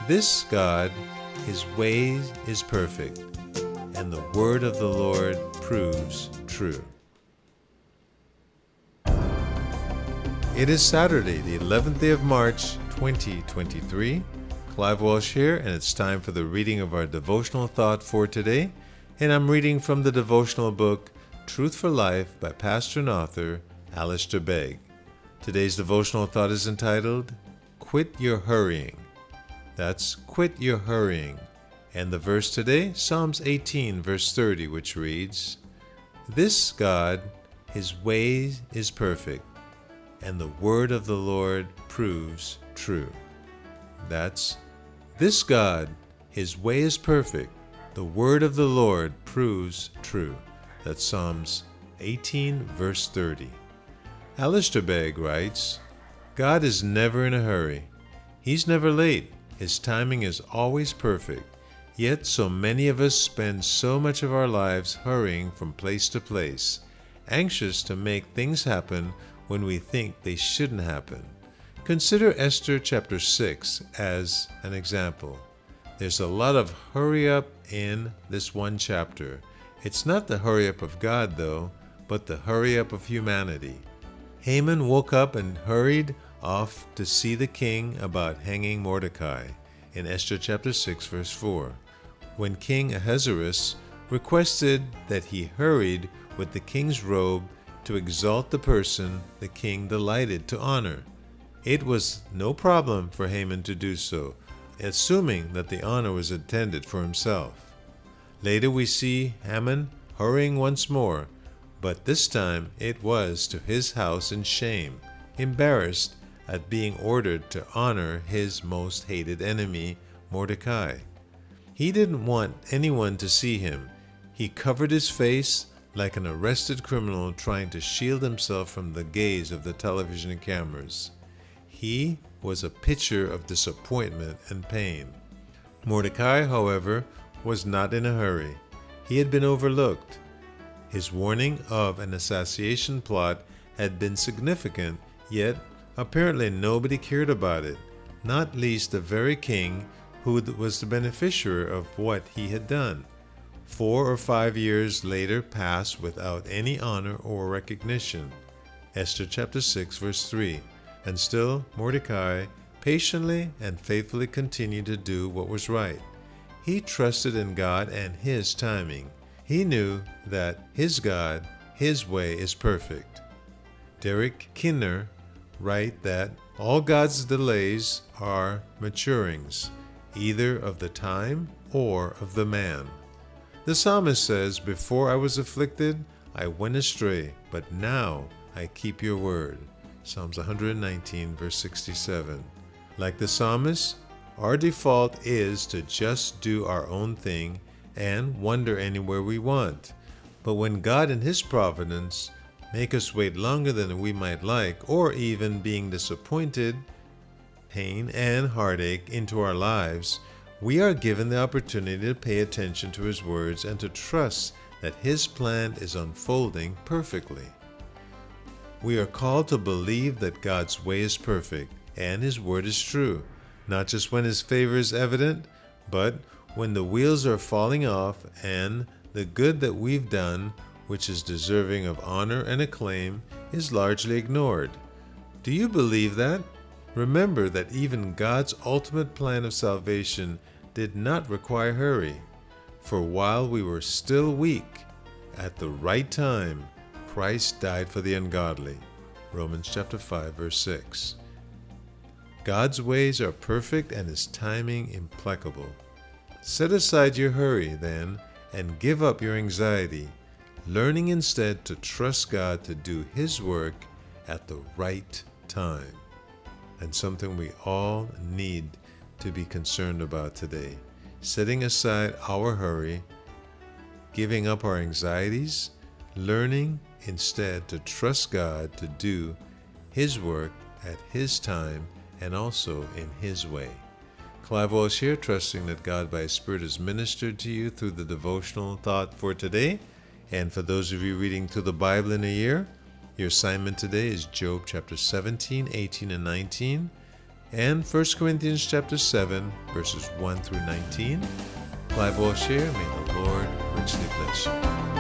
This God, his way is perfect, and the word of the Lord proves true. It is Saturday, the 11th day of March, 2023. Clive Walsh here, and it's time for the reading of our devotional thought for today. And I'm reading from the devotional book, Truth for Life by pastor and author Alistair Begg. Today's devotional thought is entitled, Quit Your Hurrying. That's Quit Your Hurrying. And the verse today, Psalms 18, verse 30, which reads, This God, his way is perfect, and the word of the Lord proves true. That's, This God, his way is perfect, the word of the Lord proves true. That's Psalms 18, verse 30. Alistair Begg writes, God is never in a hurry. He's never late. His timing is always perfect. Yet so many of us spend so much of our lives hurrying from place to place, anxious to make things happen when we think they shouldn't happen. Consider Esther chapter 6 as an example. There's a lot of hurry up in this one chapter. It's not the hurry up of God, though, but the hurry up of humanity. Haman woke up and hurried off to see the king about hanging Mordecai in Esther chapter 6, verse 4. When King Ahasuerus requested that he hurried with the king's robe to exalt the person the king delighted to honor. It was no problem for Haman to do so, assuming that the honor was intended for himself. Later we see Haman hurrying once more, but this time it was to his house in shame, embarrassed at being ordered to honor his most hated enemy, Mordecai. He didn't want anyone to see him. He covered his face like an arrested criminal trying to shield himself from the gaze of the television cameras. He was a picture of disappointment and pain. Mordecai, however, was not in a hurry. He had been overlooked. His warning of an assassination plot had been significant, yet apparently nobody cared about it, not least the very king who was the beneficiary of what he had done. 4 or 5 years later passed without any honor or recognition. Esther chapter 6, verse 3. And still Mordecai patiently and faithfully continued to do what was right. He trusted in God and his timing. He knew that his God, his way is perfect. Derek Kidner writes that all God's delays are maturings, either of the time or of the man. The psalmist says, Before I was afflicted, I went astray, but now I keep your word. Psalms 119, verse 67. Like the psalmist, our default is to just do our own thing and wander anywhere we want. But when God in his providence make us wait longer than we might like, or even being disappointed, pain, and heartache into our lives, we are given the opportunity to pay attention to his words and to trust that his plan is unfolding perfectly. We are called to believe that God's way is perfect and his word is true, not just when his favor is evident, but when the wheels are falling off and the good that we've done, which is deserving of honor and acclaim, is largely ignored. Do you believe that? Remember that even God's ultimate plan of salvation did not require hurry. For while we were still weak, at the right time, Christ died for the ungodly. Romans chapter 5, verse 6. God's ways are perfect and his timing implacable. Set aside your hurry, then, and give up your anxiety, learning instead to trust God to do his work at the right time. And something we all need to be concerned about today. Setting aside our hurry, giving up our anxieties, learning instead to trust God to do his work at his time and also in his way. Clive Walsh here, trusting that God by his Spirit has ministered to you through the devotional thought for today. And for those of you reading through the Bible in a year, your assignment today is Job chapter 17, 18, and 19. and 1 Corinthians chapter 7, verses 1 through 19. Clive Walsh here. May the Lord richly bless you.